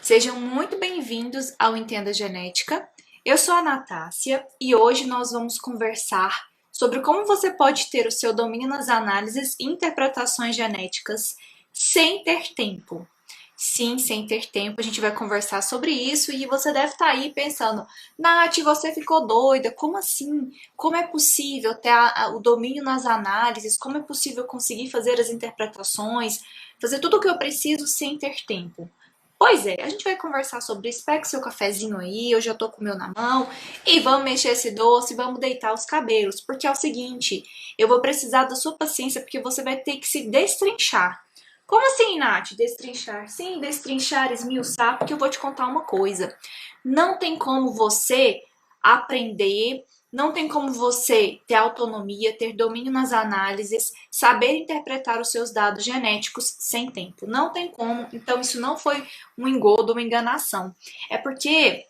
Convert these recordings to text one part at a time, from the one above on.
Sejam muito bem-vindos ao Entenda Genética. Eu sou a Natácia e hoje nós vamos conversar sobre como você pode ter o seu domínio nas análises e interpretações genéticas sem ter tempo. Sim, sem ter tempo, a gente vai conversar sobre isso e você deve estar aí pensando, Nath, você ficou doida, como assim? Como é possível ter o domínio nas análises? Como é possível conseguir fazer as interpretações, fazer tudo o que eu preciso sem ter tempo? Pois é, a gente vai conversar sobre isso. Pega seu cafezinho aí, eu já tô com o meu na mão. E vamos mexer esse doce, vamos deitar os cabelos. Porque é o seguinte, eu vou precisar da sua paciência, porque você vai ter que se destrinchar. Como assim, Nath? Destrinchar? Sim, destrinchar, esmiuçar, porque eu vou te contar uma coisa. Não tem como você aprender, não tem como você ter autonomia, ter domínio nas análises, saber interpretar os seus dados genéticos sem tempo. Não tem como. Então, isso não foi um engodo, uma enganação. É porque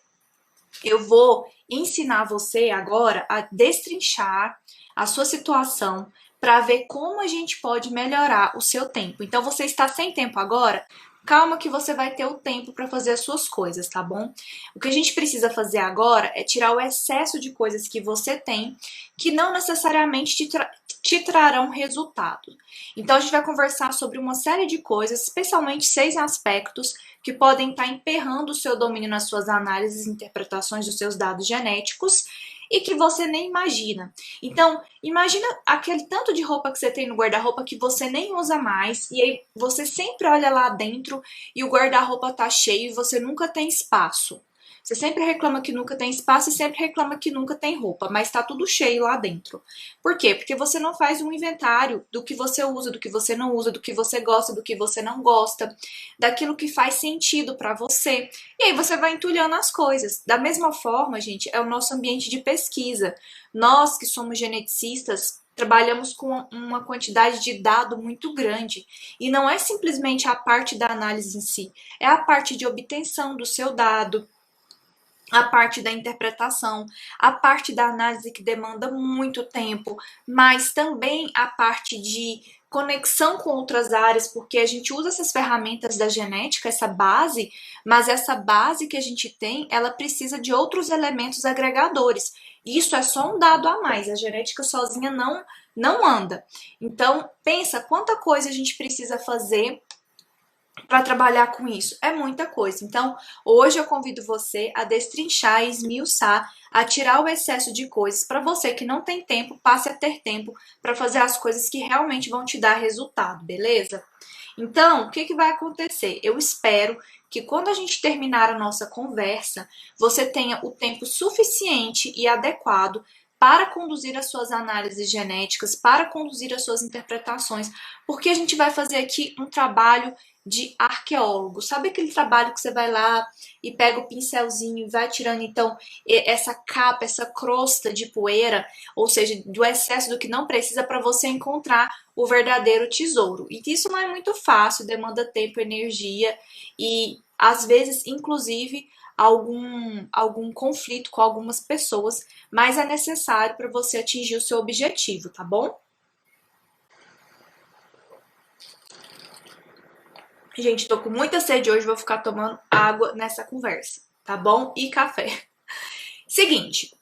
eu vou ensinar você agora a destrinchar a sua situação para ver como a gente pode melhorar o seu tempo. Então, você está sem tempo agora? Calma que você vai ter o tempo para fazer as suas coisas, tá bom? O que a gente precisa fazer agora é tirar o excesso de coisas que você tem que não necessariamente te trarão resultado. Então, a gente vai conversar sobre uma série de coisas, especialmente 6 aspectos que podem estar emperrando o seu domínio nas suas análises e interpretações dos seus dados genéticos e que você nem imagina. Então, imagina aquele tanto de roupa que você tem no guarda-roupa que você nem usa mais e aí você sempre olha lá dentro e o guarda-roupa tá cheio e você nunca tem espaço. Você sempre reclama que nunca tem espaço e sempre reclama que nunca tem roupa, mas tá tudo cheio lá dentro. Por quê? Porque você não faz um inventário do que você usa, do que você não usa, do que você gosta, do que você não gosta, daquilo que faz sentido para você. E aí você vai entulhando as coisas. Da mesma forma, gente, é o nosso ambiente de pesquisa. Nós que somos geneticistas, trabalhamos com uma quantidade de dado muito grande. E não é simplesmente a parte da análise em si, é a parte de obtenção do seu dado, a parte da interpretação, a parte da análise que demanda muito tempo, mas também a parte de conexão com outras áreas, porque a gente usa essas ferramentas da genética, essa base, mas essa base que a gente tem, ela precisa de outros elementos agregadores. Isso é só um dado a mais, a genética sozinha não anda. Então, pensa quanta coisa a gente precisa fazer para trabalhar com isso. É muita coisa. Então, hoje eu convido você a destrinchar e esmiuçar, a tirar o excesso de coisas para você que não tem tempo, passe a ter tempo para fazer as coisas que realmente vão te dar resultado, beleza? Então, o que, que vai acontecer? Eu espero que quando a gente terminar a nossa conversa, você tenha o tempo suficiente e adequado para conduzir as suas análises genéticas, para conduzir as suas interpretações, porque a gente vai fazer aqui um trabalho de arqueólogo. Sabe aquele trabalho que você vai lá e pega o pincelzinho e vai tirando então essa capa, essa crosta de poeira, ou seja, do excesso do que não precisa para você encontrar o verdadeiro tesouro. E isso não é muito fácil, demanda tempo, energia e às vezes, inclusive, algum conflito com algumas pessoas, mas é necessário para você atingir o seu objetivo, tá bom? Gente, tô com muita sede hoje, vou ficar tomando água nessa conversa, tá bom? E café. Seguinte,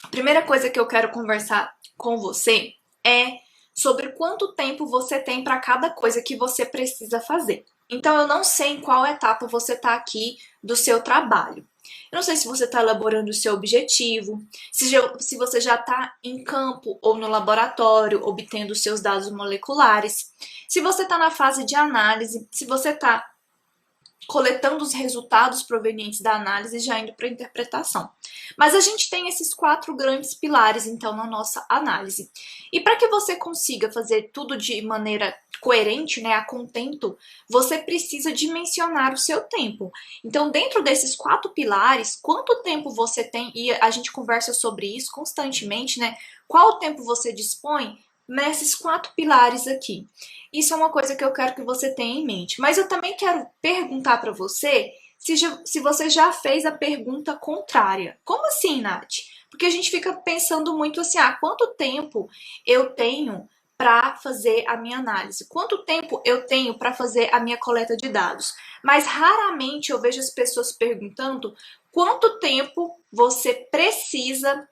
a primeira coisa que eu quero conversar com você é sobre quanto tempo você tem para cada coisa que você precisa fazer. Então, eu não sei em qual etapa você está aqui do seu trabalho. Eu não sei se você está elaborando o seu objetivo, se você já está em campo ou no laboratório, obtendo os seus dados moleculares, se você está na fase de análise, se você está coletando os resultados provenientes da análise e já indo para a interpretação. Mas a gente tem esses 4 grandes pilares, então, na nossa análise. E para que você consiga fazer tudo de maneira coerente, né, a contento, você precisa dimensionar o seu tempo. Então, dentro desses 4 pilares, quanto tempo você tem, e a gente conversa sobre isso constantemente, né, qual tempo você dispõe nesses 4 pilares aqui. Isso é uma coisa que eu quero que você tenha em mente. Mas eu também quero perguntar para você se você já fez a pergunta contrária. Como assim, Nath? Porque a gente fica pensando muito assim, quanto tempo eu tenho para fazer a minha análise? Quanto tempo eu tenho para fazer a minha coleta de dados? Mas raramente eu vejo as pessoas perguntando quanto tempo você precisa,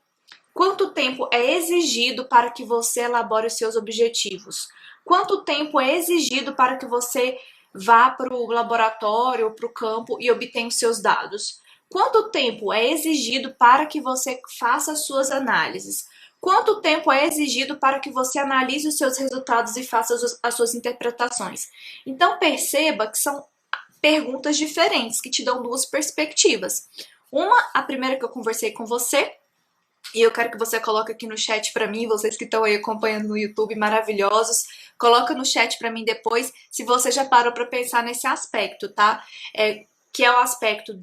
quanto tempo é exigido para que você elabore os seus objetivos? Quanto tempo é exigido para que você vá para o laboratório ou para o campo e obtenha os seus dados? Quanto tempo é exigido para que você faça as suas análises? Quanto tempo é exigido para que você analise os seus resultados e faça as suas interpretações? Então perceba que são perguntas diferentes que te dão duas perspectivas. Uma, a primeira que eu conversei com você, e eu quero que você coloque aqui no chat para mim, vocês que estão aí acompanhando no YouTube, maravilhosos, coloca no chat para mim depois se você já parou para pensar nesse aspecto, tá? Que é o aspecto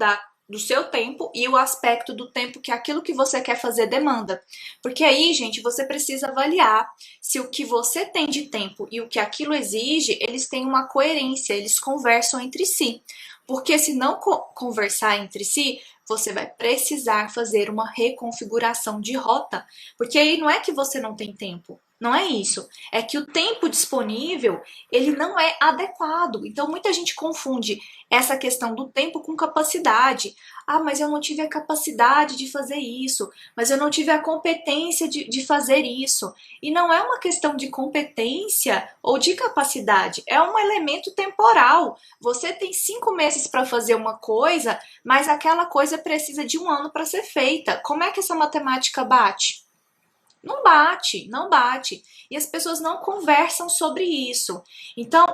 do seu tempo e o aspecto do tempo que aquilo que você quer fazer demanda. Porque aí, gente, você precisa avaliar se o que você tem de tempo e o que aquilo exige, eles têm uma coerência, eles conversam entre si. Porque se não conversar entre si, você vai precisar fazer uma reconfiguração de rota. Porque aí não é que você não tem tempo. Não é isso. É que o tempo disponível, ele não é adequado. Então, muita gente confunde essa questão do tempo com capacidade. Ah, mas eu não tive a capacidade de fazer isso. Mas eu não tive a competência de fazer isso. E não é uma questão de competência ou de capacidade. É um elemento temporal. Você tem 5 meses para fazer uma coisa, mas aquela coisa precisa de 1 ano para ser feita. Como é que essa matemática bate? Não bate, não bate. E as pessoas não conversam sobre isso. Então,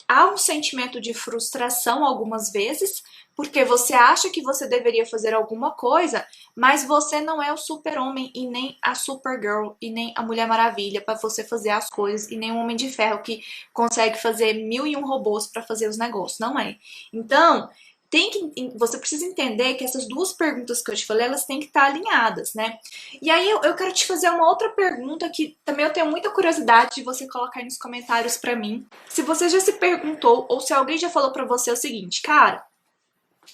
há um sentimento de frustração algumas vezes, porque você acha que você deveria fazer alguma coisa, mas você não é o super-homem e nem a Supergirl e nem a Mulher Maravilha para você fazer as coisas e nem o Homem de Ferro que consegue fazer 1001 robôs para fazer os negócios. Não é. Então, você precisa entender que essas duas perguntas que eu te falei, elas têm que estar alinhadas, né? E aí eu quero te fazer uma outra pergunta que também eu tenho muita curiosidade de você colocar aí nos comentários pra mim. Se você já se perguntou ou se alguém já falou pra você o seguinte, cara,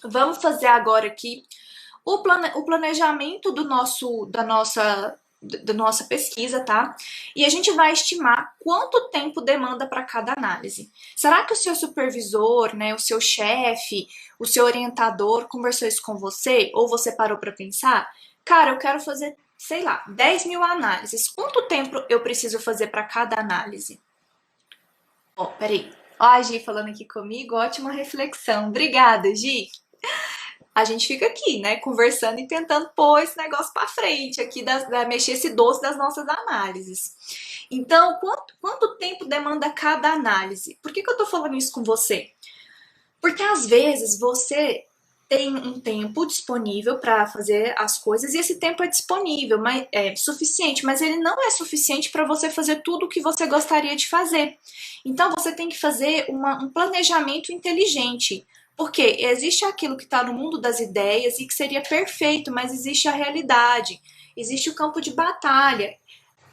vamos fazer agora aqui o planejamento da nossa pesquisa, tá? E a gente vai estimar quanto tempo demanda para cada análise. Será que o seu supervisor, né, o seu chefe, o seu orientador conversou isso com você? Ou você parou para pensar? Cara, eu quero fazer, sei lá, 10.000 análises. Quanto tempo eu preciso fazer para cada análise? Ó, peraí. Ó, a Gi falando aqui comigo, ótima reflexão. Obrigada, Gi. A gente fica aqui, né, conversando e tentando pôr esse negócio para frente, aqui, mexer esse doce das nossas análises. Então, quanto tempo demanda cada análise? Por que eu tô falando isso com você? Porque às vezes você tem um tempo disponível para fazer as coisas e esse tempo é disponível, mas é suficiente, mas ele não é suficiente para você fazer tudo o que você gostaria de fazer. Então você tem que fazer um planejamento inteligente. Porque existe aquilo que está no mundo das ideias e que seria perfeito, mas existe a realidade, existe o campo de batalha.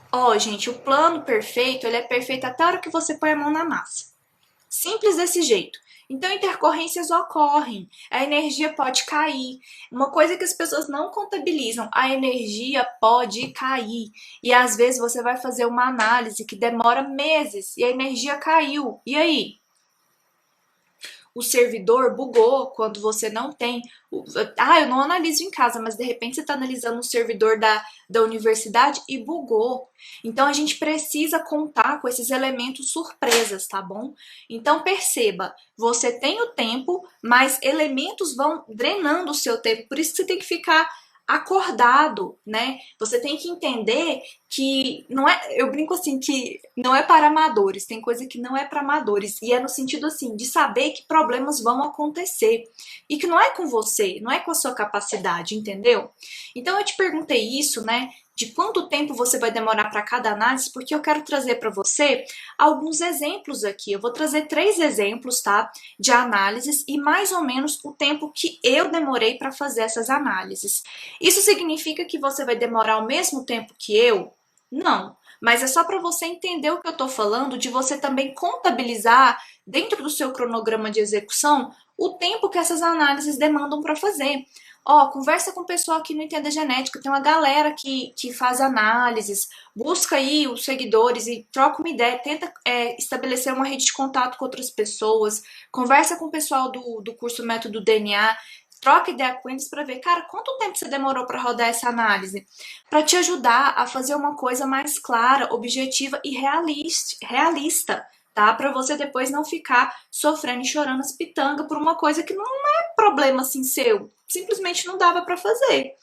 Ó, gente, o plano perfeito, ele é perfeito até a hora que você põe a mão na massa. Simples desse jeito. Então, intercorrências ocorrem, a energia pode cair. Uma coisa que as pessoas não contabilizam, a energia pode cair. E às vezes você vai fazer uma análise que demora meses e a energia caiu. E aí? O servidor bugou quando você não tem. Eu não analiso em casa, mas de repente você está analisando o servidor da universidade e bugou. Então a gente precisa contar com esses elementos surpresas, tá bom? Então perceba, você tem o tempo, mas elementos vão drenando o seu tempo, por isso que você tem que ficar acordado, né? Você tem que entender que não é, eu brinco assim que não é para amadores, tem coisa que não é para amadores e é no sentido assim de saber que problemas vão acontecer e que não é com você, não é com a sua capacidade, entendeu? Então eu te perguntei isso, né? De quanto tempo você vai demorar para cada análise, porque eu quero trazer para você alguns exemplos aqui. Eu vou trazer 3 exemplos, tá? De análises e mais ou menos o tempo que eu demorei para fazer essas análises. Isso significa que você vai demorar o mesmo tempo que eu? Não. Mas é só para você entender o que eu estou falando, de você também contabilizar dentro do seu cronograma de execução, o tempo que essas análises demandam para fazer. Ó, conversa com o pessoal que não entende genética, tem uma galera que faz análises, busca aí os seguidores e troca uma ideia, tenta estabelecer uma rede de contato com outras pessoas, conversa com o pessoal do curso Método DNA, troca ideia com eles para ver, cara, quanto tempo você demorou para rodar essa análise? Para te ajudar a fazer uma coisa mais clara, objetiva e realista, tá? Para você depois não ficar sofrendo e chorando as pitangas por uma coisa que não é problema assim seu, simplesmente não dava para fazer.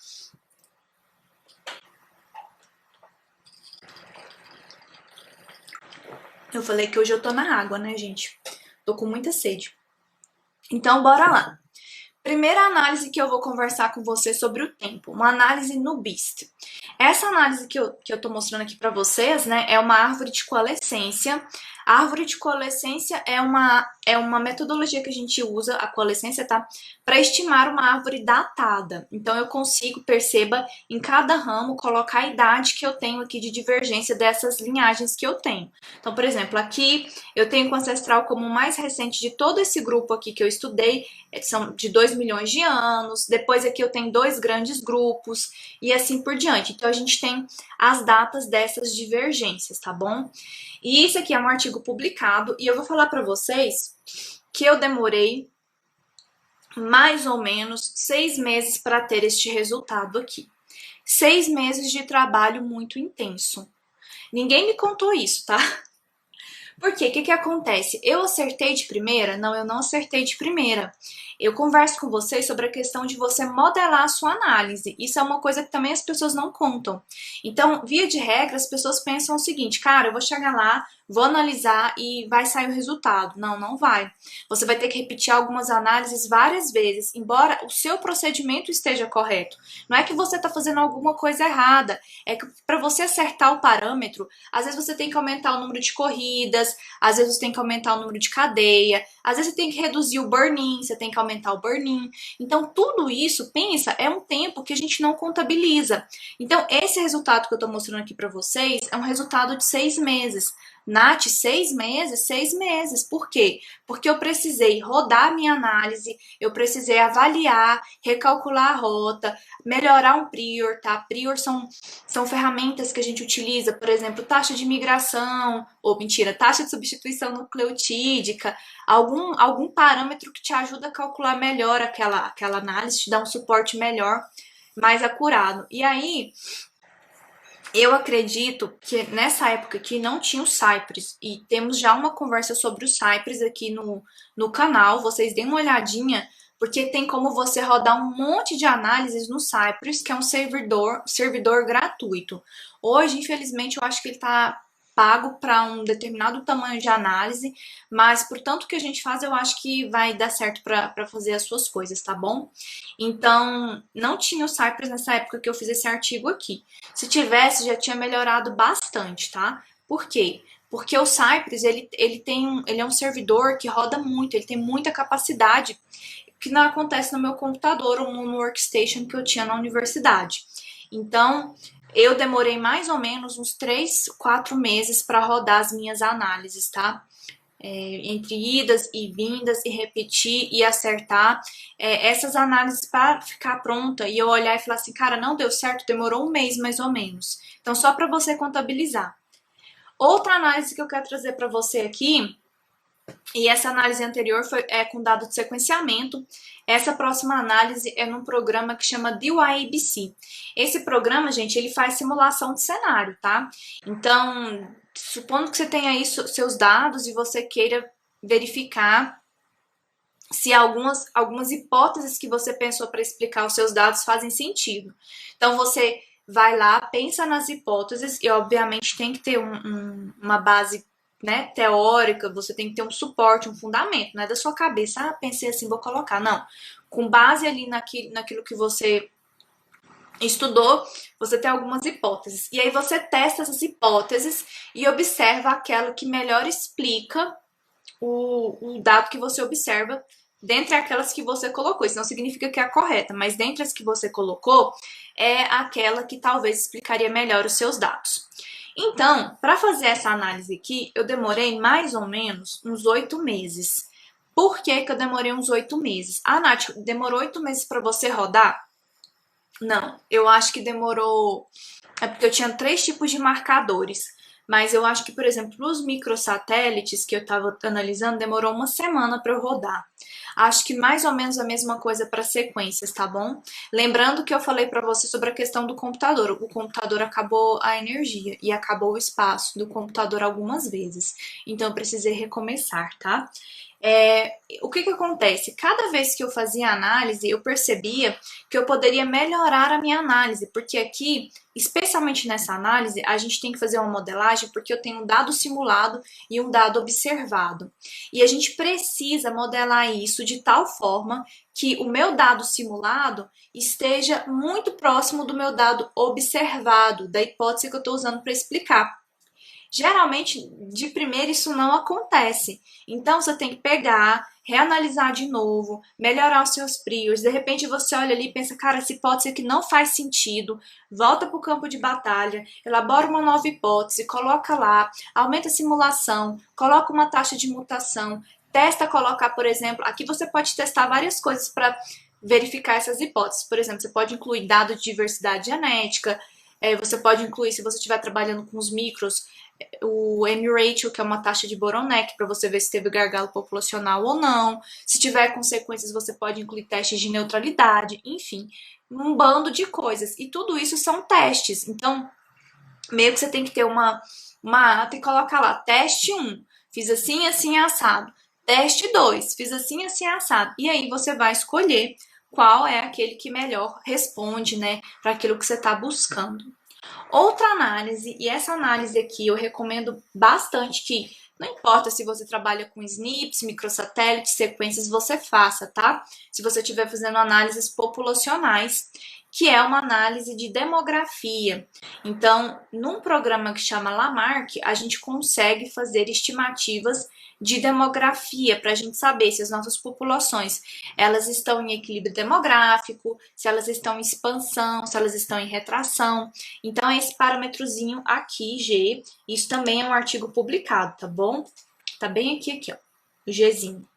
Eu falei que hoje eu tô na água, né, gente? Tô com muita sede. Então, bora lá. Primeira análise que eu vou conversar com você sobre o tempo, uma análise no BEAST. Essa análise que eu tô mostrando aqui para vocês, né, é uma árvore de coalescência. A árvore de coalescência é uma metodologia que a gente usa, a coalescência, tá? Para estimar uma árvore datada. Então, eu consigo, perceba, em cada ramo, colocar a idade que eu tenho aqui de divergência dessas linhagens que eu tenho. Então, por exemplo, aqui eu tenho o ancestral como o mais recente de todo esse grupo aqui que eu estudei, são de 2 milhões de anos. Depois aqui eu tenho 2 grandes grupos e assim por diante. Então, a gente tem as datas dessas divergências, tá bom? E isso aqui é um artigo publicado e eu vou falar para vocês que eu demorei mais ou menos 6 meses para ter este resultado aqui. 6 meses de trabalho muito intenso. Ninguém me contou isso, tá? Por quê? O que acontece? Eu acertei de primeira? Não, eu não acertei de primeira. Eu converso com vocês sobre a questão de você modelar a sua análise. Isso é uma coisa que também as pessoas não contam. Então, via de regra, as pessoas pensam o seguinte, cara, eu vou chegar lá, vou analisar e vai sair o resultado. Não, não vai. Você vai ter que repetir algumas análises várias vezes, embora o seu procedimento esteja correto. Não é que você está fazendo alguma coisa errada, é que para você acertar o parâmetro, às vezes você tem que aumentar o número de corridas, às vezes você tem que aumentar o número de cadeia, às vezes você tem que reduzir o burn-in, você tem que aumentar o burn-in. Então, tudo isso, pensa, é um tempo que a gente não contabiliza. Então, esse resultado que eu estou mostrando aqui para vocês é um resultado de 6 meses. Nath, 6 meses? 6 meses. Por quê? Porque eu precisei rodar a minha análise, eu precisei avaliar, recalcular a rota, melhorar um prior, tá? Prior são ferramentas que a gente utiliza, por exemplo, taxa de migração, ou mentira, taxa de substituição nucleotídica, algum parâmetro que te ajuda a calcular melhor aquela análise, te dá um suporte melhor, mais acurado. E aí, eu acredito que nessa época aqui não tinha o Cypress, e temos já uma conversa sobre o Cypress aqui no canal, vocês deem uma olhadinha, porque tem como você rodar um monte de análises no Cypress, que é um servidor gratuito. Hoje, infelizmente, eu acho que ele está pago para um determinado tamanho de análise, mas por tanto que a gente faz, eu acho que vai dar certo para fazer as suas coisas, tá bom? Então, não tinha o Cypress nessa época que eu fiz esse artigo aqui. Se tivesse, já tinha melhorado bastante, tá? Por quê? Porque o Cypress, ele é um servidor que roda muito, ele tem muita capacidade, que não acontece no meu computador ou no workstation que eu tinha na universidade. Então, eu demorei mais ou menos uns 3, 4 meses para rodar as minhas análises, tá? Entre idas e vindas e repetir e acertar essas análises para ficar pronta e eu olhar e falar assim, cara, não deu certo, demorou um mês mais ou menos. Então, só para você contabilizar. Outra análise que eu quero trazer para você aqui, e essa análise anterior é com dado de sequenciamento. Essa próxima análise é num programa que chama DYABC. Esse programa, gente, ele faz simulação de cenário, tá? Então, supondo que você tenha aí seus dados e você queira verificar se algumas hipóteses que você pensou para explicar os seus dados fazem sentido. Então, você vai lá, pensa nas hipóteses e, obviamente, tem que ter uma base, né, teórica, você tem que ter um suporte, um fundamento, não é da sua cabeça, pensei assim, vou colocar, não. Com base ali naquilo que você estudou, você tem algumas hipóteses. E aí você testa essas hipóteses e observa aquela que melhor explica o dado que você observa dentre aquelas que você colocou. Isso não significa que é a correta, mas dentre as que você colocou, é aquela que talvez explicaria melhor os seus dados. Então, para fazer essa análise aqui, eu demorei mais ou menos uns 8 meses. Por que que eu demorei uns 8 meses? Ah, Nath, demorou 8 meses para você rodar? Não, eu acho que demorou. É porque eu tinha 3 tipos de marcadores. Mas eu acho que, por exemplo, os microsatélites que eu estava analisando, demorou uma semana para eu rodar. Acho que mais ou menos a mesma coisa para sequências, tá bom? Lembrando que eu falei para você sobre a questão do computador. O computador acabou a energia e acabou o espaço do computador algumas vezes. Então eu precisei recomeçar, tá? O que que acontece? Cada vez que eu fazia análise, eu percebia que eu poderia melhorar a minha análise, porque aqui, especialmente nessa análise, a gente tem que fazer uma modelagem porque eu tenho um dado simulado e um dado observado. E a gente precisa modelar isso de tal forma que o meu dado simulado esteja muito próximo do meu dado observado, da hipótese que eu estou usando para explicar. Geralmente, de primeira, isso não acontece. Então, você tem que pegar, reanalisar de novo, melhorar os seus prios. De repente, você olha ali e pensa, cara, essa hipótese aqui não faz sentido. Volta para o campo de batalha, elabora uma nova hipótese, coloca lá, aumenta a simulação, coloca uma taxa de mutação, testa colocar, por exemplo, aqui você pode testar várias coisas para verificar essas hipóteses. Por exemplo, você pode incluir dados de diversidade genética, você pode incluir, se você estiver trabalhando com os micros, o M-ratio, que é uma taxa de Boronek, para você ver se teve gargalo populacional ou não. Se tiver consequências, você pode incluir testes de neutralidade, enfim, um bando de coisas. E tudo isso são testes. Então, meio que você tem que ter uma ata e colocar lá, teste 1, fiz assim, assim, assado. Teste 2, fiz assim, assim, assado. E aí você vai escolher qual é aquele que melhor responde, né, para aquilo que você está buscando. Outra análise, e essa análise aqui eu recomendo bastante que, não importa se você trabalha com SNPs, microsatélites, sequências, você faça, tá? Se você estiver fazendo análises populacionais, que é uma análise de demografia. Então, num programa que chama Lamarck, a gente consegue fazer estimativas de demografia para a gente saber se as nossas populações elas estão em equilíbrio demográfico, se elas estão em expansão, se elas estão em retração. Então, é esse parâmetrozinho aqui, G, isso também é um artigo publicado, tá bom? Tá bem aqui, ó, o Gzinho.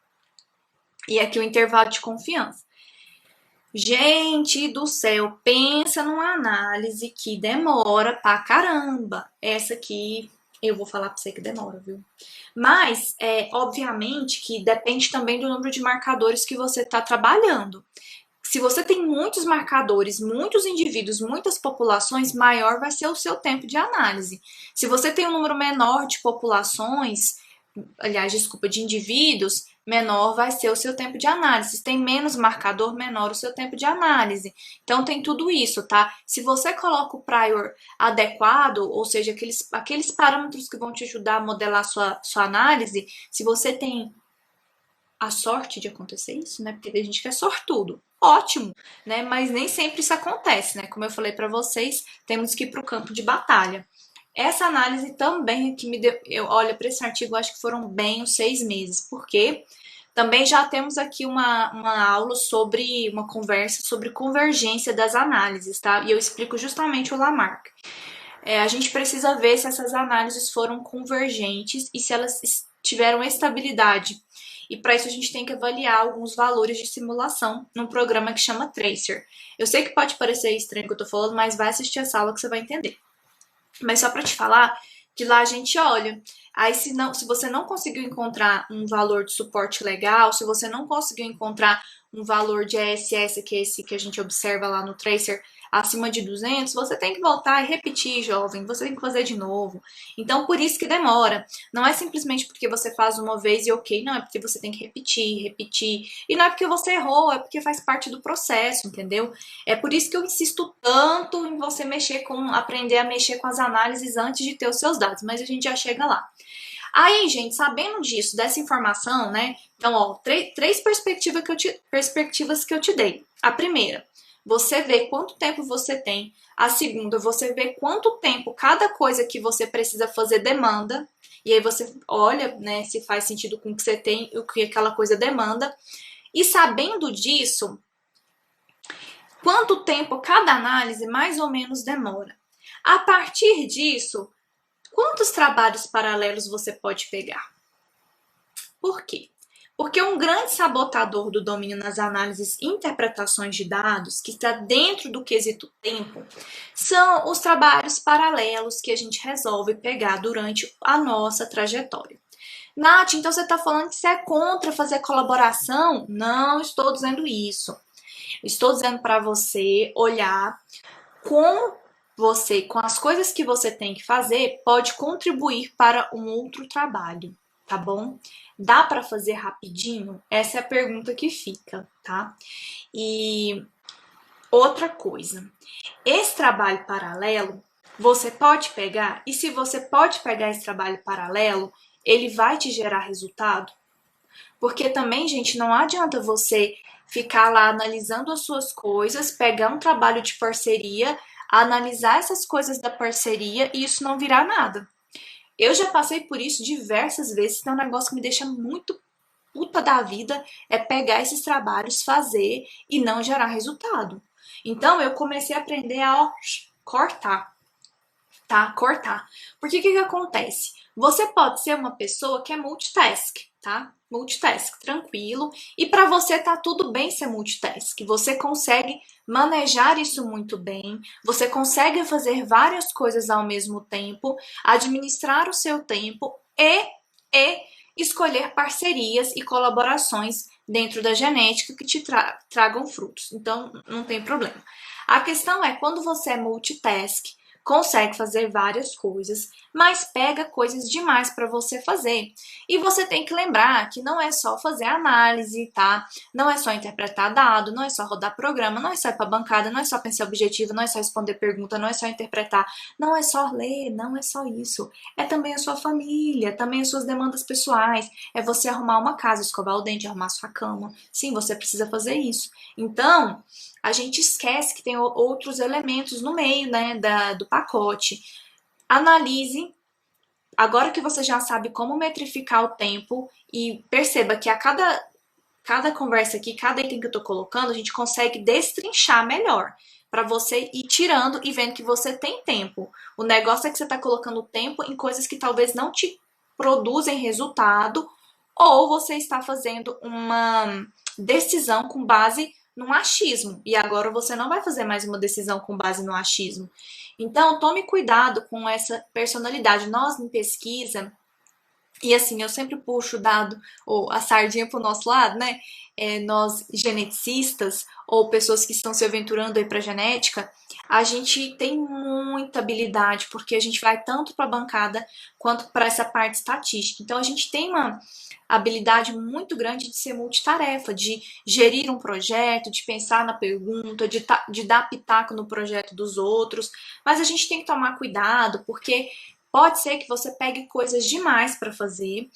E aqui o intervalo de confiança. Gente do céu, pensa numa análise que demora pra caramba. Essa aqui eu vou falar pra você que demora, viu? Mas, obviamente que depende também do número de marcadores que você está trabalhando. Se você tem muitos marcadores, muitos indivíduos, muitas populações, maior vai ser o seu tempo de análise. Se você tem um número menor de populações, aliás, desculpa, de indivíduos, menor vai ser o seu tempo de análise. Se tem menos marcador, menor o seu tempo de análise. Então tem tudo isso, tá? Se você coloca o prior adequado, ou seja, aqueles parâmetros que vão te ajudar a modelar sua análise, se você tem a sorte de acontecer isso, né? Porque a gente quer sortudo. Ótimo, né? Mas nem sempre isso acontece, né? Como eu falei para vocês, temos que ir para o campo de batalha. Essa análise também que me deu, olha, para esse artigo, acho que foram bem os 6 meses, porque também já temos aqui uma aula sobre, uma conversa sobre convergência das análises, tá? E eu explico justamente o Lamarck. A gente precisa ver se essas análises foram convergentes e se elas tiveram estabilidade. E para isso a gente tem que avaliar alguns valores de simulação num programa que chama Tracer. Eu sei que pode parecer estranho o que eu tô falando, mas vai assistir essa aula que você vai entender. Mas só para te falar que lá a gente olha. Aí se você não conseguiu encontrar um valor de suporte legal, se você não conseguiu encontrar um valor de ESS, que é esse que a gente observa lá no Tracer, acima de 200, você tem que voltar e repetir, jovem, você tem que fazer de novo. Então, por isso que demora. Não é simplesmente porque você faz uma vez e ok, não, é porque você tem que repetir, repetir. E não é porque você errou, é porque faz parte do processo, entendeu? É por isso que eu insisto tanto em você aprender a mexer com as análises antes de ter os seus dados, mas a gente já chega lá. Aí, gente, sabendo disso, dessa informação, né? Então, ó, três perspectivas que eu te dei. A primeira, você vê quanto tempo você tem. A segunda, você vê quanto tempo cada coisa que você precisa fazer demanda. E aí você olha, né, se faz sentido com o que você tem e o que aquela coisa demanda. E sabendo disso, quanto tempo cada análise mais ou menos demora. A partir disso, Quantos trabalhos paralelos você pode pegar? Por quê? Porque um grande sabotador do domínio nas análises e interpretações de dados, que está dentro do quesito tempo, são os trabalhos paralelos que a gente resolve pegar durante a nossa trajetória. Nath, então você está falando que você é contra fazer colaboração? Não estou dizendo isso. Estou dizendo para você olhar com você, com as coisas que você tem que fazer, pode contribuir para um outro trabalho, tá bom? Dá para fazer rapidinho? Essa é a pergunta que fica, tá? E outra coisa, esse trabalho paralelo, você pode pegar, e se você pode pegar esse trabalho paralelo, ele vai te gerar resultado? Porque também, gente, não adianta você ficar lá analisando as suas coisas, pegar um trabalho de parceria, analisar essas coisas da parceria e isso não virar nada. Eu já passei por isso diversas vezes, então é um negócio que me deixa muito puta da vida, é pegar esses trabalhos, fazer e não gerar resultado. Então eu comecei a aprender a cortar, tá? Cortar. Porque o que acontece? Você pode ser uma pessoa que é multitask, tá? Multitask, tranquilo. E para você tá tudo bem ser multitask. Você consegue manejar isso muito bem. Você consegue fazer várias coisas ao mesmo tempo, administrar o seu tempo e escolher parcerias e colaborações dentro da genética que te tragam frutos. Então, não tem problema. A questão é quando você é multitask, consegue fazer várias coisas, mas pega coisas demais para você fazer. E você tem que lembrar que não é só fazer análise, tá? Não é só interpretar dado, não é só rodar programa, não é só ir para bancada, não é só pensar objetivo, não é só responder pergunta, não é só interpretar, não é só ler, não é só isso. É também a sua família, também as suas demandas pessoais, é você arrumar uma casa, escovar o dente, arrumar sua cama. Sim, você precisa fazer isso. Então, a gente esquece que tem outros elementos no meio, né, do pacote. Analise, agora que você já sabe como metrificar o tempo e perceba que a cada conversa aqui, cada item que eu tô colocando, a gente consegue destrinchar melhor para você ir tirando e vendo que você tem tempo. O negócio é que você tá colocando tempo em coisas que talvez não te produzem resultado ou você está fazendo uma decisão com base num achismo, e agora você não vai fazer mais uma decisão com base no achismo. Então, tome cuidado com essa personalidade. Nós, em pesquisa, e assim, eu sempre puxo o dado, ou a sardinha pro nosso lado, né? Nós, geneticistas, ou pessoas que estão se aventurando aí pra genética, a gente tem muita habilidade, porque a gente vai tanto para a bancada quanto para essa parte estatística. Então, a gente tem uma habilidade muito grande de ser multitarefa, de gerir um projeto, de pensar na pergunta, de dar pitaco no projeto dos outros. Mas a gente tem que tomar cuidado, porque pode ser que você pegue coisas demais para fazer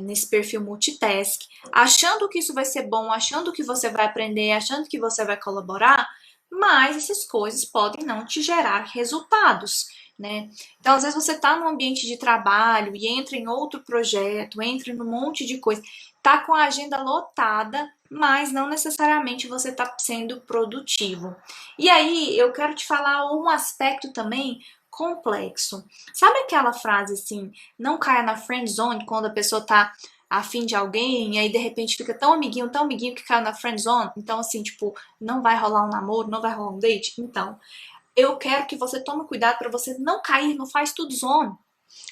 nesse perfil multitask, achando que isso vai ser bom, achando que você vai aprender, achando que você vai colaborar, mas essas coisas podem não te gerar resultados, né? Então, às vezes você está num ambiente de trabalho e entra em outro projeto, entra em um monte de coisa, tá com a agenda lotada, mas não necessariamente você está sendo produtivo. E aí, eu quero te falar um aspecto também complexo. Sabe aquela frase assim, não caia na friend zone quando a pessoa tá afim de alguém e aí de repente fica tão amiguinho que caiu na friend zone? Então assim, tipo, não vai rolar um namoro, não vai rolar um date? Então, eu quero que você tome cuidado para você não cair no faz tudo zone.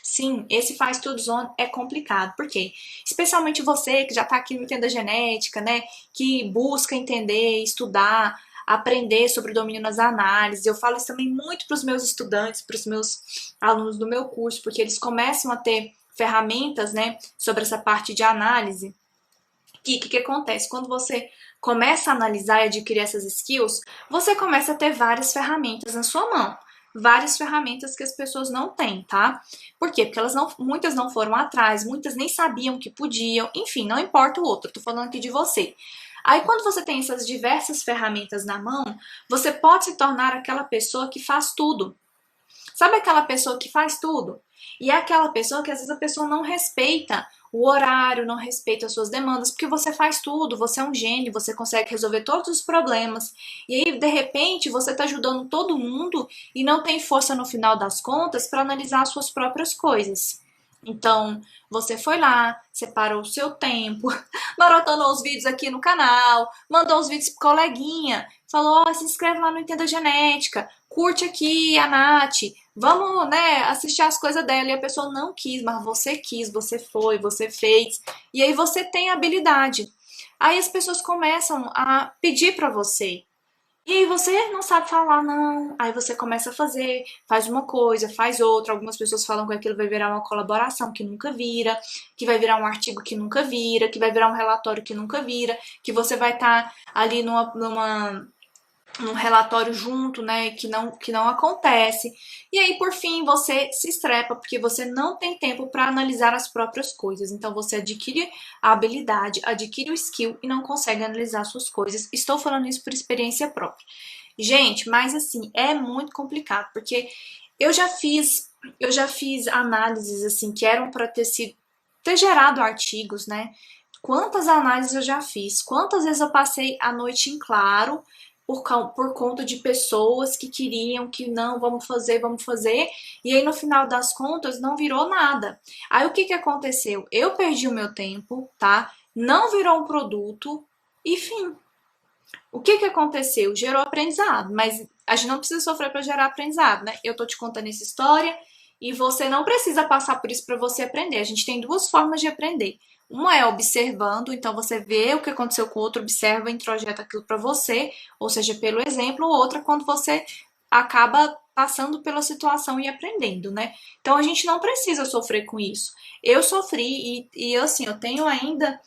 Sim, esse faz tudo zone é complicado. Por quê? Especialmente você que já tá aqui no Entenda Genética, né? Que busca entender, estudar, aprender sobre o domínio nas análises. Eu falo isso também muito para os meus estudantes, para os meus alunos do meu curso, porque eles começam a ter ferramentas, né, sobre essa parte de análise. E o que acontece? Quando você começa a analisar e adquirir essas skills, você começa a ter várias ferramentas na sua mão. Várias ferramentas que as pessoas não têm, tá? Por quê? Porque muitas não foram atrás, muitas nem sabiam que podiam, enfim, não importa o outro, tô falando aqui de você. Aí, quando você tem essas diversas ferramentas na mão, você pode se tornar aquela pessoa que faz tudo. Sabe aquela pessoa que faz tudo? E é aquela pessoa que às vezes a pessoa não respeita o horário, não respeita as suas demandas, porque você faz tudo, você é um gênio, você consegue resolver todos os problemas. E aí, de repente, você está ajudando todo mundo e não tem força no final das contas para analisar as suas próprias coisas. Então, você foi lá, separou o seu tempo, maratonou os vídeos aqui no canal, mandou os vídeos pro coleguinha, falou, ó, se inscreve lá no Entenda Genética, curte aqui a Nath, vamos, né, assistir as coisas dela. E a pessoa não quis, mas você quis, você foi, você fez, e aí você tem habilidade. Aí as pessoas começam a pedir para você, e aí você não sabe falar, não. Aí você começa a fazer, faz uma coisa, faz outra. Algumas pessoas falam que aquilo vai virar uma colaboração que nunca vira, que vai virar um artigo que nunca vira, que vai virar um relatório que nunca vira, que você vai estar ali num relatório junto, né, que não acontece. E aí, por fim, você se estrepa porque você não tem tempo para analisar as próprias coisas. Então, você adquire a habilidade, adquire o skill e não consegue analisar suas coisas. Estou falando isso por experiência própria. Gente, mas assim, é muito complicado, porque eu já fiz, eu já fiz análises assim que eram para ter gerado artigos, né? Quantas análises eu já fiz? Quantas vezes eu passei a noite em claro por conta de pessoas que queriam que não, vamos fazer, e aí no final das contas não virou nada. Aí o que que aconteceu? Eu perdi o meu tempo, tá? Não virou um produto, e fim. O que que aconteceu? Gerou aprendizado, mas a gente não precisa sofrer para gerar aprendizado, né? Eu tô te contando essa história e você não precisa passar por isso para você aprender. A gente tem duas formas de aprender. Uma é observando, então você vê o que aconteceu com o outro, observa e introjeta aquilo para você, ou seja, pelo exemplo. Outra quando você acaba passando pela situação e aprendendo, né? Então a gente não precisa sofrer com isso. Eu sofri e assim, eu tenho ainda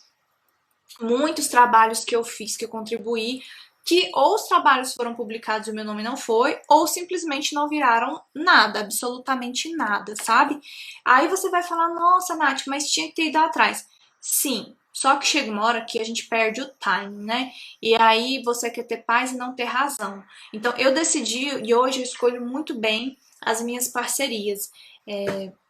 muitos trabalhos que eu fiz, que eu contribuí, que ou os trabalhos foram publicados e o meu nome não foi, ou simplesmente não viraram nada, absolutamente nada, sabe? Aí você vai falar, nossa, Nath, mas tinha que ter ido atrás. Sim, só que chega uma hora que a gente perde o time, né? E aí você quer ter paz e não ter razão. Então eu decidi, e hoje eu escolho muito bem as minhas parcerias.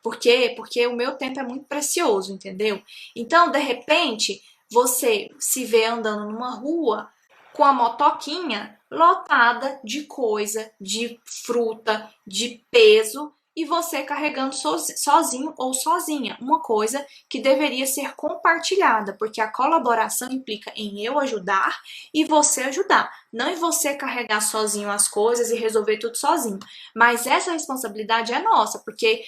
Por quê? Porque o meu tempo é muito precioso, entendeu? Então, de repente, você se vê andando numa rua com a motoquinha lotada de coisa, de fruta, de peso, e você carregando sozinho ou sozinha, uma coisa que deveria ser compartilhada, porque a colaboração implica em eu ajudar e você ajudar, não em você carregar sozinho as coisas e resolver tudo sozinho. Mas essa responsabilidade é nossa, porque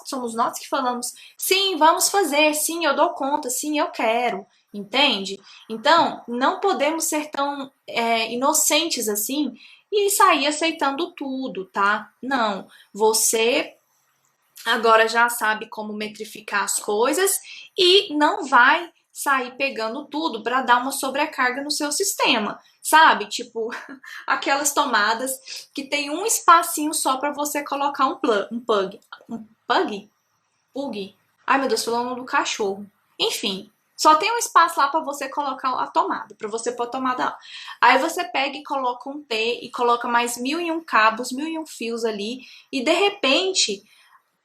somos nós que falamos, sim, vamos fazer, sim, eu dou conta, sim, eu quero. Entende? Então, não podemos ser tão inocentes assim e sair aceitando tudo, tá? Não. Você agora já sabe como metrificar as coisas e não vai sair pegando tudo para dar uma sobrecarga no seu sistema, sabe? Tipo, aquelas tomadas que tem um espacinho só para você colocar um plug. Ai, meu Deus, falou o nome do cachorro. Enfim, só tem um espaço lá para você colocar a tomada, para você pôr a tomada lá. Aí você pega e coloca um T e coloca mais 1001 cabos, 1001 fios ali, e de repente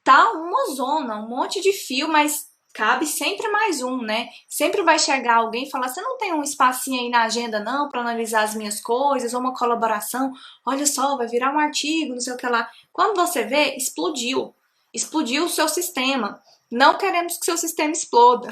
tá uma zona, um monte de fio, mas cabe sempre mais um, né? Sempre vai chegar alguém e falar: você não tem um espacinho aí na agenda, não, para analisar as minhas coisas, ou uma colaboração? Olha só, vai virar um artigo, não sei o que lá. Quando você vê, explodiu. Explodiu o seu sistema. Não queremos que seu sistema exploda.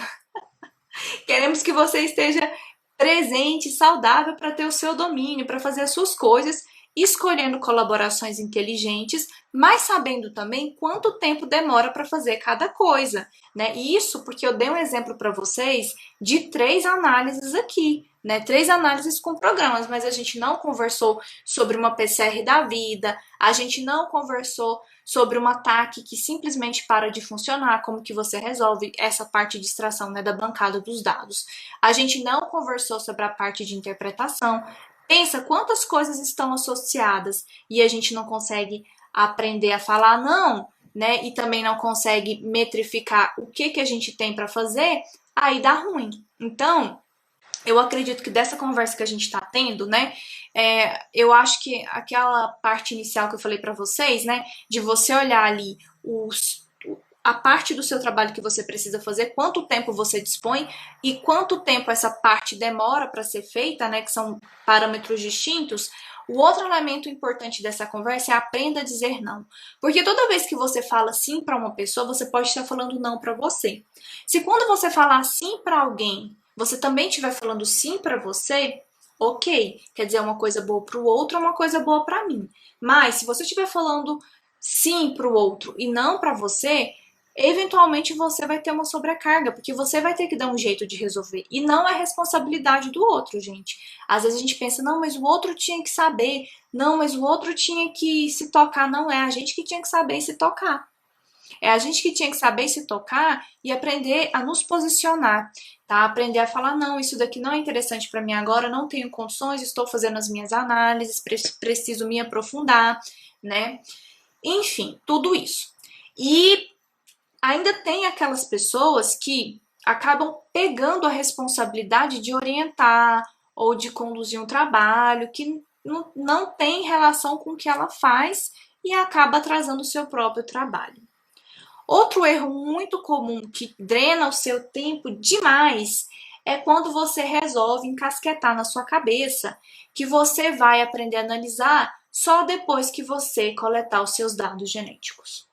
Queremos que você esteja presente, saudável para ter o seu domínio, para fazer as suas coisas, escolhendo colaborações inteligentes, mas sabendo também quanto tempo demora para fazer cada coisa, né? Isso porque eu dei um exemplo para vocês de 3 análises aqui, né? 3 análises com programas, mas a gente não conversou sobre uma PCR da vida, a gente não conversou sobre um ataque que simplesmente para de funcionar, como que você resolve essa parte de extração, né, da bancada dos dados. A gente não conversou sobre a parte de interpretação. Pensa quantas coisas estão associadas e a gente não consegue aprender a falar não, né? E também não consegue metrificar o que que a gente tem para fazer, aí dá ruim. Então, eu acredito que dessa conversa que a gente está tendo, né, eu acho que aquela parte inicial que eu falei para vocês, né, de você olhar ali a parte do seu trabalho que você precisa fazer, quanto tempo você dispõe e quanto tempo essa parte demora para ser feita, né, que são parâmetros distintos. O outro elemento importante dessa conversa é aprenda a dizer não. Porque toda vez que você fala sim para uma pessoa, você pode estar falando não para você. Se quando você falar sim para alguém, você também estiver falando sim para você, ok, quer dizer, uma coisa boa para o outro é uma coisa boa para mim. Mas se você estiver falando sim para o outro e não para você, eventualmente você vai ter uma sobrecarga, porque você vai ter que dar um jeito de resolver. E não é responsabilidade do outro, gente. Às vezes a gente pensa, não, mas o outro tinha que saber, não, mas o outro tinha que se tocar. Não, é a gente que tinha que saber se tocar. É a gente que tinha que saber se tocar e aprender a nos posicionar, tá? Aprender a falar, não, isso daqui não é interessante para mim agora, não tenho condições, estou fazendo as minhas análises, preciso me aprofundar, né? Enfim, tudo isso. E ainda tem aquelas pessoas que acabam pegando a responsabilidade de orientar ou de conduzir um trabalho que não tem relação com o que ela faz e acaba atrasando o seu próprio trabalho. Outro erro muito comum que drena o seu tempo demais é quando você resolve encasquetar na sua cabeça que você vai aprender a analisar só depois que você coletar os seus dados genéticos.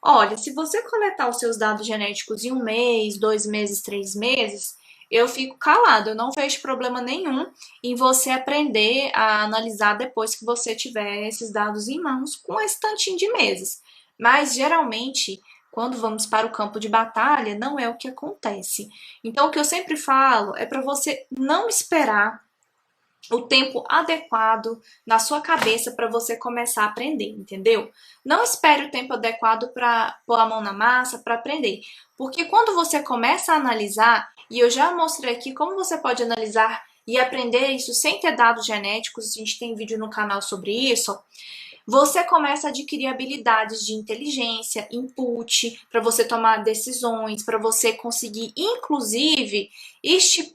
Olha, se você coletar os seus dados genéticos em 1 mês, 2 meses, 3 meses, eu fico calado. Eu não vejo problema nenhum em você aprender a analisar depois que você tiver esses dados em mãos com esse tantinho de meses. Mas geralmente, quando vamos para o campo de batalha, não é o que acontece. Então, o que eu sempre falo é para você não esperar o tempo adequado na sua cabeça para você começar a aprender, entendeu? Não espere o tempo adequado para pôr a mão na massa, para aprender. Porque quando você começa a analisar, e eu já mostrei aqui como você pode analisar e aprender isso sem ter dados genéticos, a gente tem vídeo no canal sobre isso. Você começa a adquirir habilidades de inteligência, input, para você tomar decisões, para você conseguir, inclusive,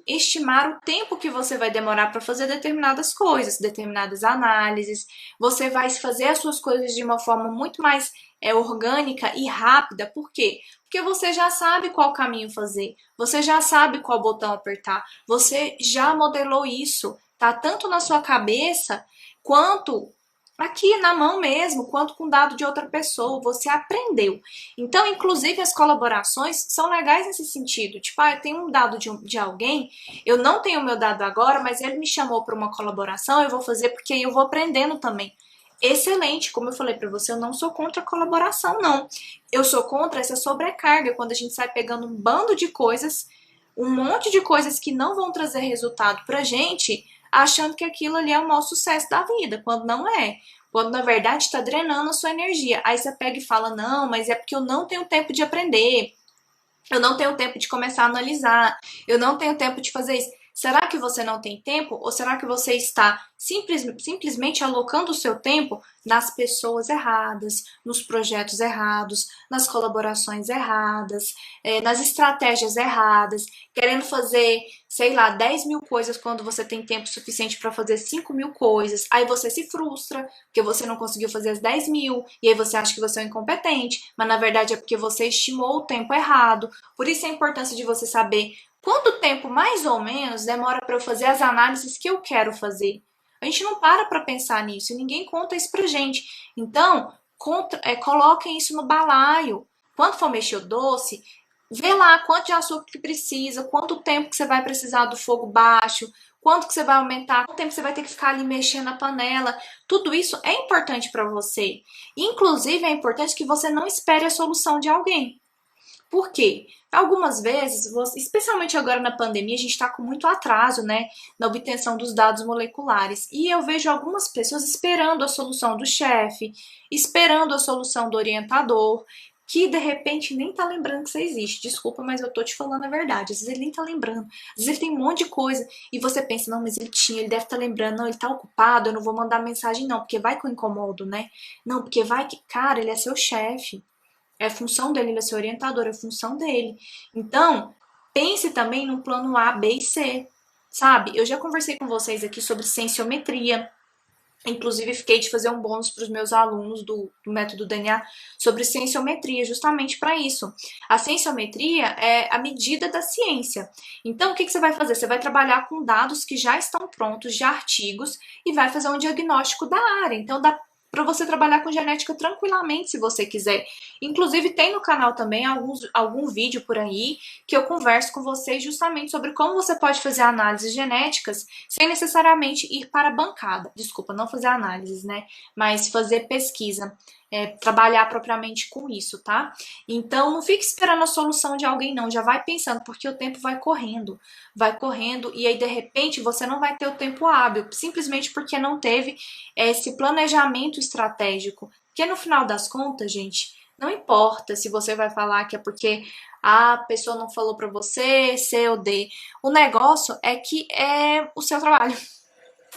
estimar o tempo que você vai demorar para fazer determinadas coisas, determinadas análises. Você vai fazer as suas coisas de uma forma muito mais orgânica e rápida. Por quê? Porque você já sabe qual caminho fazer, você já sabe qual botão apertar, você já modelou isso, tá? Tanto na sua cabeça quanto aqui na mão mesmo, quanto com dado de outra pessoa, você aprendeu. Então, inclusive, as colaborações são legais nesse sentido. Tipo, eu tenho um dado de alguém, eu não tenho o meu dado agora, mas ele me chamou para uma colaboração, eu vou fazer porque aí eu vou aprendendo também. Excelente, como eu falei para você, eu não sou contra a colaboração, não. Eu sou contra essa sobrecarga, quando a gente sai pegando um bando de coisas, um monte de coisas que não vão trazer resultado pra gente, achando que aquilo ali é o maior sucesso da vida, quando não é. Quando na verdade está drenando a sua energia. Aí você pega e fala: não, mas é porque eu não tenho tempo de aprender, eu não tenho tempo de começar a analisar, eu não tenho tempo de fazer isso. Será que você não tem tempo? Ou será que você está simplesmente alocando o seu tempo nas pessoas erradas, nos projetos errados, nas colaborações erradas, nas estratégias erradas, querendo fazer, sei lá, 10 mil coisas quando você tem tempo suficiente para fazer 5 mil coisas? Aí você se frustra porque você não conseguiu fazer as 10 mil, e aí você acha que você é um incompetente, mas na verdade é porque você estimou o tempo errado. Por isso a importância de você saber quanto tempo, mais ou menos, demora para eu fazer as análises que eu quero fazer. A gente não para pensar nisso e ninguém conta isso pra gente. Então, coloquem isso no balaio. Quando for mexer o doce, vê lá quanto de açúcar que precisa, quanto tempo que você vai precisar do fogo baixo, quanto que você vai aumentar, quanto tempo você vai ter que ficar ali mexendo na panela. Tudo isso é importante para você. Inclusive, é importante que você não espere a solução de alguém. Por quê? Algumas vezes, especialmente agora na pandemia, a gente está com muito atraso, né, na obtenção dos dados moleculares. E eu vejo algumas pessoas esperando a solução do chefe, esperando a solução do orientador, que de repente nem tá lembrando que você existe. Desculpa, mas eu tô te falando a verdade. Às vezes ele nem tá lembrando. Às vezes ele tem um monte de coisa e você pensa, não, mas ele deve estar lembrando, não, ele tá ocupado, eu não vou mandar mensagem não, porque vai que eu incomodo, né? Não, porque vai que, cara, ele é seu chefe. É a função dele, ele é seu orientador, é a função dele. Então, pense também no plano A, B e C, sabe? Eu já conversei com vocês aqui sobre cienciometria. Inclusive, fiquei de fazer um bônus para os meus alunos do método DNA sobre cienciometria, justamente para isso. A cienciometria é a medida da ciência. Então, o que você vai fazer? Você vai trabalhar com dados que já estão prontos, de artigos, e vai fazer um diagnóstico da área. Então, dá para você trabalhar com genética tranquilamente, se você quiser. Inclusive, tem no canal também algum vídeo por aí que eu converso com vocês justamente sobre como você pode fazer análises genéticas sem necessariamente ir para a bancada. Desculpa, não fazer análises, né? Mas fazer pesquisa. Trabalhar propriamente com isso, tá? Então, não fique esperando a solução de alguém, não. Já vai pensando, porque o tempo vai correndo, e aí, de repente, você não vai ter o tempo hábil, simplesmente porque não teve esse planejamento estratégico. Porque no final das contas, gente, não importa se você vai falar que é porque a pessoa não falou para você, C ou D. O negócio é que é o seu trabalho.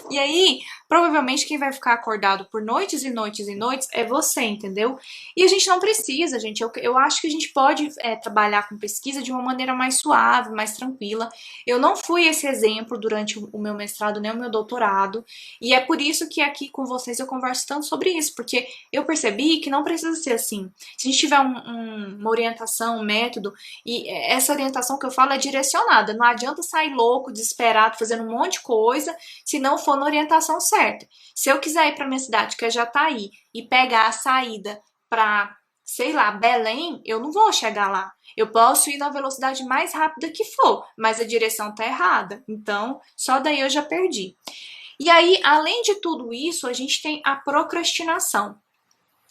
E aí, provavelmente quem vai ficar acordado por noites e noites e noites é você, entendeu? E a gente não precisa, gente. Eu acho que a gente pode trabalhar com pesquisa de uma maneira mais suave, mais tranquila. Eu não fui esse exemplo durante o meu mestrado nem o meu doutorado. E é por isso que aqui com vocês eu converso tanto sobre isso, porque eu percebi que não precisa ser assim. Se a gente tiver uma orientação, um método, e essa orientação que eu falo é direcionada. Não adianta sair louco, desesperado, fazendo um monte de coisa se não for na orientação certa. Se eu quiser ir para minha cidade, que é Jataí, e pegar a saída para, sei lá, Belém, eu não vou chegar lá. Eu posso ir na velocidade mais rápida que for, mas a direção tá errada. Então, só daí eu já perdi. E aí, além de tudo isso, a gente tem a procrastinação.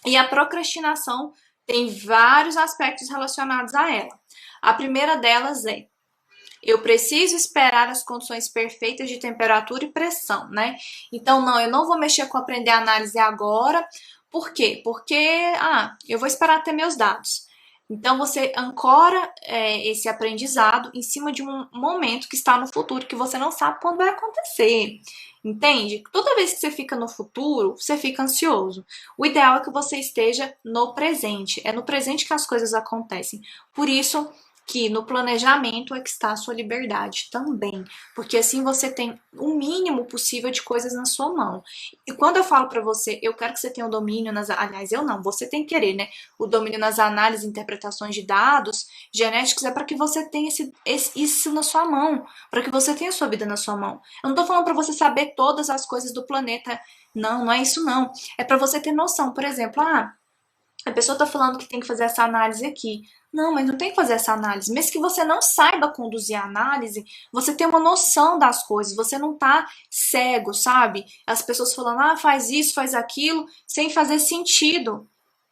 E a procrastinação tem vários aspectos relacionados a ela. A primeira delas é: eu preciso esperar as condições perfeitas de temperatura e pressão, né? Então, não, eu não vou mexer com aprender análise agora. Por quê? Porque, eu vou esperar ter meus dados. Então, você ancora esse aprendizado em cima de um momento que está no futuro, que você não sabe quando vai acontecer. Entende? Toda vez que você fica no futuro, você fica ansioso. O ideal é que você esteja no presente. É no presente que as coisas acontecem. Por isso que no planejamento é que está a sua liberdade também, porque assim você tem o mínimo possível de coisas na sua mão. E quando eu falo para você, eu quero que você tenha o domínio aliás, eu não, você tem que querer, né? O domínio nas análises e interpretações de dados genéticos é para que você tenha isso na sua mão, para que você tenha a sua vida na sua mão. Eu não tô falando para você saber todas as coisas do planeta, não, não é isso não. É para você ter noção, por exemplo, a pessoa está falando que tem que fazer essa análise aqui. Não, mas não tem que fazer essa análise. Mesmo que você não saiba conduzir a análise, você tem uma noção das coisas, você não tá cego, sabe? As pessoas falando, faz isso, faz aquilo, sem fazer sentido.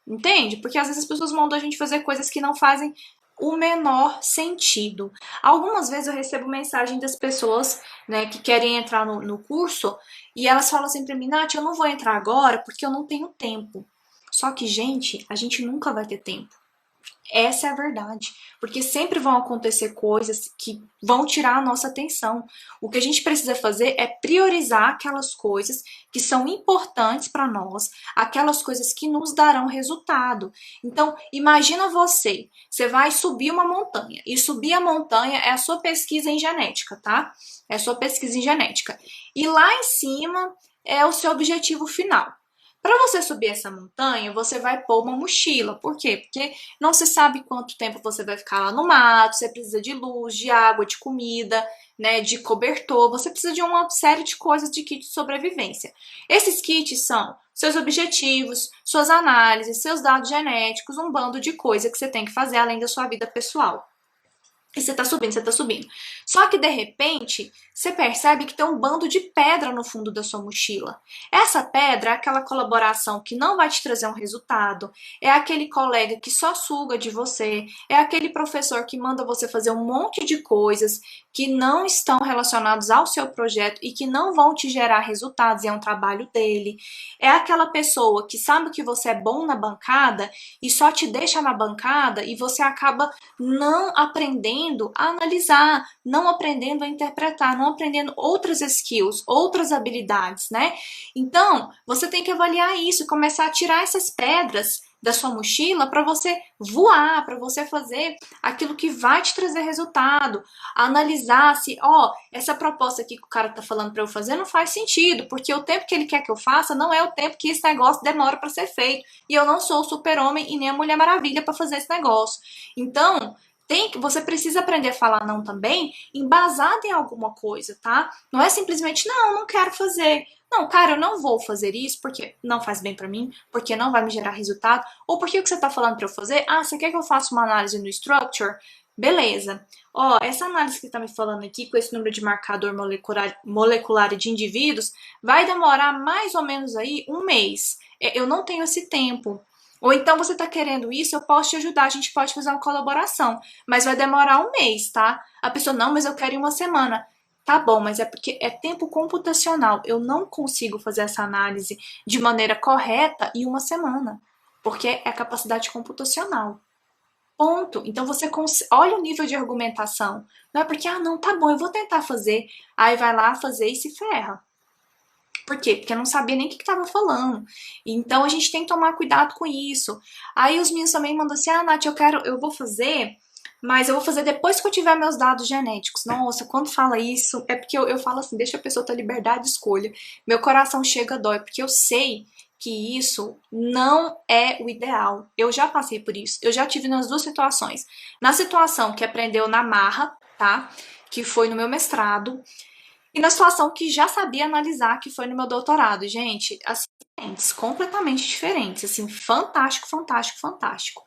Entende? Porque às vezes as pessoas mandam a gente fazer coisas que não fazem o menor sentido. Algumas vezes eu recebo mensagem das pessoas, né, que querem entrar no curso e elas falam assim pra mim, Nath, eu não vou entrar agora porque eu não tenho tempo. Só que, gente, a gente nunca vai ter tempo. Essa é a verdade, porque sempre vão acontecer coisas que vão tirar a nossa atenção. O que a gente precisa fazer é priorizar aquelas coisas que são importantes para nós, aquelas coisas que nos darão resultado. Então, imagina você vai subir uma montanha, e subir a montanha é a sua pesquisa em genética, tá? É a sua pesquisa em genética. E lá em cima é o seu objetivo final. Para você subir essa montanha, você vai pôr uma mochila. Por quê? Porque não se sabe quanto tempo você vai ficar lá no mato, você precisa de luz, de água, de comida, né, de cobertor, você precisa de uma série de coisas de kit de sobrevivência. Esses kits são seus objetivos, suas análises, seus dados genéticos, um bando de coisa que você tem que fazer além da sua vida pessoal. E você tá subindo, você tá subindo. Só que de repente, você percebe que tem um bando de pedra no fundo da sua mochila. Essa pedra é aquela colaboração que não vai te trazer um resultado, é aquele colega que só suga de você, é aquele professor que manda você fazer um monte de coisas que não estão relacionados ao seu projeto e que não vão te gerar resultados, e é um trabalho dele. É aquela pessoa que sabe que você é bom na bancada e só te deixa na bancada e você acaba não aprendendo a analisar, não aprendendo a interpretar, não aprendendo outras skills, outras habilidades, né? Então, você tem que avaliar isso, começar a tirar essas pedras da sua mochila para você voar, para você fazer aquilo que vai te trazer resultado, analisar se, ó, essa proposta aqui que o cara tá falando para eu fazer não faz sentido, porque o tempo que ele quer que eu faça não é o tempo que esse negócio demora para ser feito, e eu não sou o super-homem e nem a Mulher Maravilha para fazer esse negócio. Então, você precisa aprender a falar não também, embasado em alguma coisa, tá? Não é simplesmente, não quero fazer. Não, cara, eu não vou fazer isso porque não faz bem pra mim, porque não vai me gerar resultado, ou porque o que você tá falando pra eu fazer? Ah, você quer que eu faça uma análise no Structure? Beleza. Ó, essa análise que tá me falando aqui, com esse número de marcador molecular de indivíduos, vai demorar mais ou menos aí um mês. Eu não tenho esse tempo. Ou então você tá querendo isso, eu posso te ajudar, a gente pode fazer uma colaboração, mas vai demorar um mês, tá? A pessoa, não, mas eu quero em uma semana. Tá bom, mas é porque é tempo computacional. Eu não consigo fazer essa análise de maneira correta em uma semana, porque é capacidade computacional. Ponto. Então você olha o nível de argumentação. Não é porque, ah, não, tá bom, eu vou tentar fazer. Aí vai lá fazer e se ferra. Por quê? Porque eu não sabia nem o que estava falando. Então a gente tem que tomar cuidado com isso. Aí os meninos também mandam assim: ah, Nath, eu vou fazer, mas eu vou fazer depois que eu tiver meus dados genéticos. Nossa, quando fala isso, é porque eu falo assim: deixa a pessoa ter liberdade de escolha. Meu coração chega a dói, porque eu sei que isso não é o ideal. Eu já passei por isso. Eu já tive nas duas situações. Na situação que aprendeu na marra, tá? Que foi no meu mestrado. E na situação que já sabia analisar, que foi no meu doutorado. Gente, assim, completamente diferentes, assim, fantástico, fantástico, fantástico.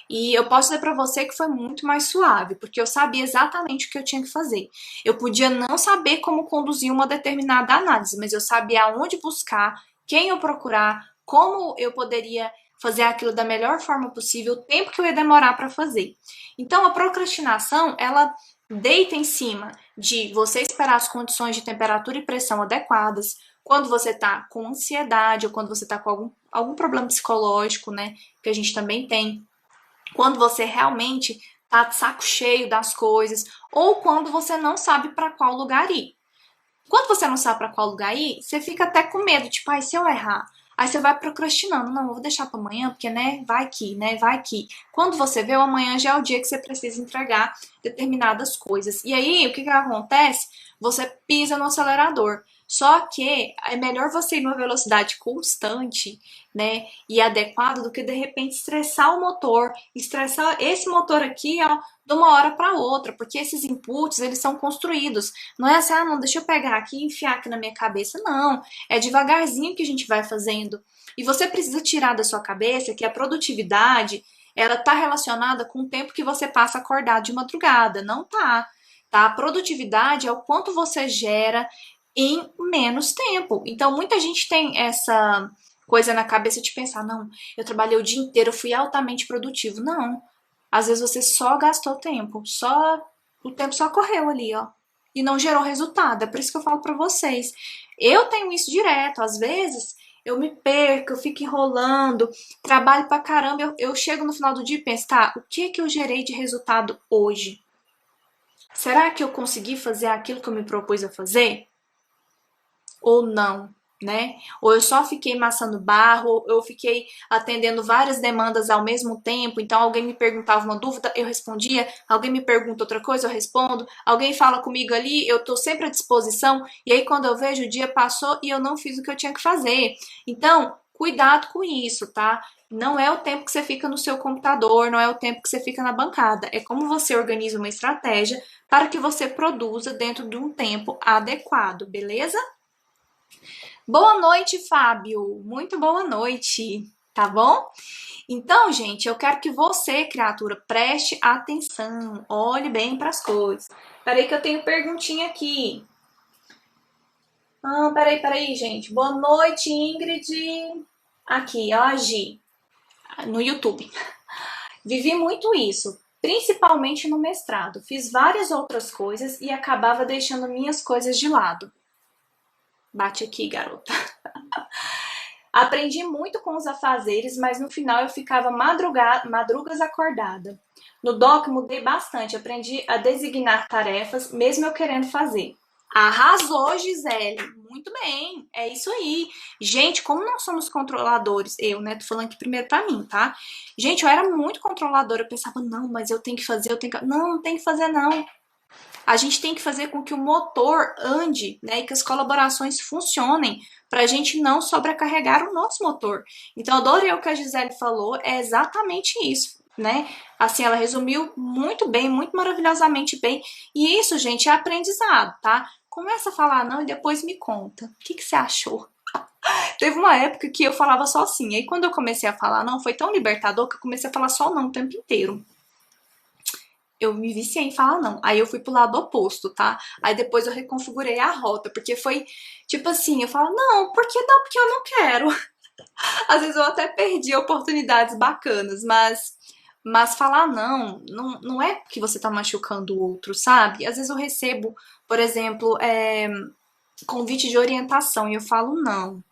E eu posso dizer pra você que foi muito mais suave, porque eu sabia exatamente o que eu tinha que fazer. Eu podia não saber como conduzir uma determinada análise, mas eu sabia aonde buscar, quem eu procurar, como eu poderia fazer aquilo da melhor forma possível, o tempo que eu ia demorar para fazer. Então, a procrastinação, ela deita em cima de você esperar as condições de temperatura e pressão adequadas, quando você está com ansiedade ou quando você está com algum problema psicológico, né, que a gente também tem, quando você realmente tá de saco cheio das coisas, ou quando você não sabe para qual lugar ir. Quando você não sabe para qual lugar ir, você fica até com medo, tipo, ai, se eu errar? Aí você vai procrastinando, não, eu vou deixar para amanhã, porque, né, vai que, né, vai que. Quando você vê, o amanhã já é o dia que você precisa entregar determinadas coisas. E aí, o que que acontece? Você pisa no acelerador. Só que é melhor você ir numa velocidade constante, né, e adequada do que de repente estressar o motor, estressar esse motor aqui, ó, de uma hora para outra, porque esses inputs, eles são construídos. Não é assim, ah, não, deixa eu pegar aqui e enfiar aqui na minha cabeça, não. É devagarzinho que a gente vai fazendo. E você precisa tirar da sua cabeça que a produtividade, ela tá relacionada com o tempo que você passa acordado de madrugada. Não tá. Tá? A produtividade é o quanto você gera em menos tempo. Então, muita gente tem essa coisa na cabeça de pensar, não, eu trabalhei o dia inteiro, eu fui altamente produtivo. Não. Às vezes você só gastou tempo, o tempo só correu ali, ó, e não gerou resultado. É por isso que eu falo pra vocês. Eu tenho isso direto, às vezes eu me perco, eu fico enrolando, trabalho pra caramba, eu chego no final do dia e penso, tá, o que é que eu gerei de resultado hoje? Será que eu consegui fazer aquilo que eu me propus a fazer? Ou não, né? Ou eu só fiquei maçando barro, ou eu fiquei atendendo várias demandas ao mesmo tempo, então alguém me perguntava uma dúvida, eu respondia, alguém me pergunta outra coisa, eu respondo, alguém fala comigo ali, eu tô sempre à disposição, e aí quando eu vejo o dia passou e eu não fiz o que eu tinha que fazer. Então, cuidado com isso, tá? Não é o tempo que você fica no seu computador, não é o tempo que você fica na bancada, é como você organiza uma estratégia para que você produza dentro de um tempo adequado, beleza? Boa noite, Fábio. Muito boa noite, tá bom? Então, gente, eu quero que você, criatura, preste atenção, olhe bem para as coisas. Peraí que eu tenho perguntinha aqui. Ah, peraí, gente. Boa noite, Ingrid. Aqui, ó, a Gi, no YouTube. Vivi muito isso, principalmente no mestrado. Fiz várias outras coisas e acabava deixando minhas coisas de lado. Bate aqui, garota. Aprendi muito com os afazeres, mas no final eu ficava madrugas acordada. No doc mudei bastante, aprendi a designar tarefas, mesmo eu querendo fazer. Arrasou, Gisele! Muito bem, é isso aí. Gente, como nós somos controladores, eu, né, tô falando aqui primeiro pra mim, tá? Gente, eu era muito controladora, eu pensava, não, mas eu tenho que fazer, eu tenho que... Não, não tem que fazer, não. A gente tem que fazer com que o motor ande, né, e que as colaborações funcionem, para a gente não sobrecarregar o nosso motor. Então, adorei o que a Gisele falou, é exatamente isso, né? Assim, ela resumiu muito bem, muito maravilhosamente bem. E isso, gente, é aprendizado, tá? Começa a falar não e depois me conta. O que você achou? Teve uma época que eu falava só assim. Aí quando eu comecei a falar não, foi tão libertador que eu comecei a falar só não o tempo inteiro. Eu me viciei em falar não. Aí eu fui pro lado oposto, tá? Aí depois eu reconfigurei a rota, porque foi tipo assim, eu falo, não, por que não? Porque eu não quero. Às vezes eu até perdi oportunidades bacanas, mas falar não é que você tá machucando o outro, sabe? Às vezes eu recebo, por exemplo, convite de orientação e eu falo não.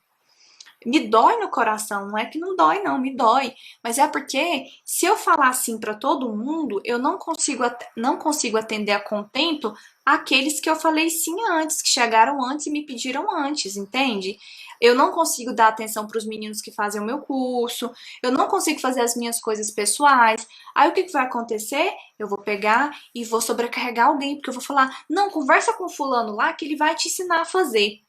Me dói no coração, não é que não dói, não, me dói. Mas é porque se eu falar assim para todo mundo, eu não consigo atender a contento aqueles que eu falei sim antes, que chegaram antes e me pediram antes, entende? Eu não consigo dar atenção para os meninos que fazem o meu curso, eu não consigo fazer as minhas coisas pessoais. Aí o que vai acontecer? Eu vou pegar e vou sobrecarregar alguém, porque eu vou falar: não, conversa com fulano lá que ele vai te ensinar a fazer.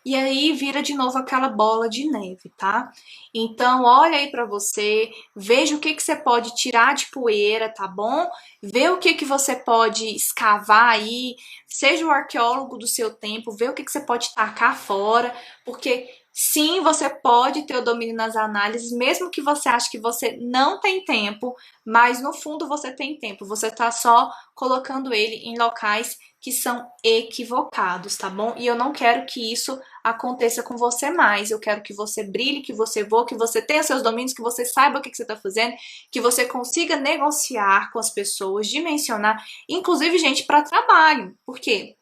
E aí vira de novo aquela bola de neve, tá? Então, olha aí pra você, veja o que que você pode tirar de poeira, tá bom? Vê o que que você pode escavar aí, seja o arqueólogo do seu tempo, vê o que que você pode tacar fora, porque sim, você pode ter o domínio nas análises, mesmo que você ache que você não tem tempo, mas no fundo você tem tempo, você tá só colocando ele em locais que são equivocados, tá bom? E eu não quero que isso aconteça com você mais. Eu quero que você brilhe, que você voe, que você tenha seus domínios, que você saiba o que você está fazendo, que você consiga negociar com as pessoas, dimensionar, inclusive, gente, para trabalho. Por quê?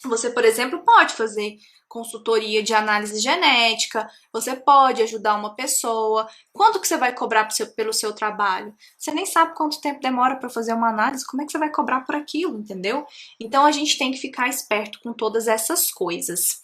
Você, por exemplo, pode fazer consultoria de análise genética, você pode ajudar uma pessoa. Quanto que você vai cobrar pelo seu trabalho? Você nem sabe quanto tempo demora para fazer uma análise, como é que você vai cobrar por aquilo, entendeu? Então a gente tem que ficar esperto com todas essas coisas.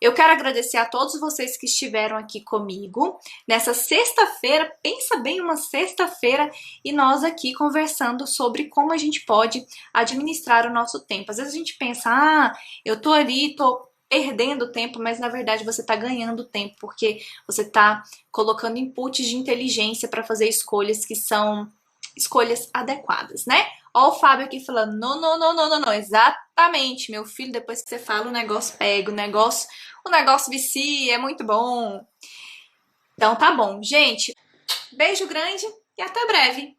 Eu quero agradecer a todos vocês que estiveram aqui comigo nessa sexta-feira, pensa bem, uma sexta-feira, e nós aqui conversando sobre como a gente pode administrar o nosso tempo. Às vezes a gente pensa, eu tô ali, tô perdendo tempo, mas na verdade você tá ganhando tempo, porque você tá colocando inputs de inteligência para fazer escolhas que são escolhas adequadas, né? Ó o Fábio aqui falando, não, não, não, não, não, não, exatamente, meu filho, depois que você fala, o negócio pega, o negócio vicia, é muito bom. Então tá bom, gente, beijo grande e até breve!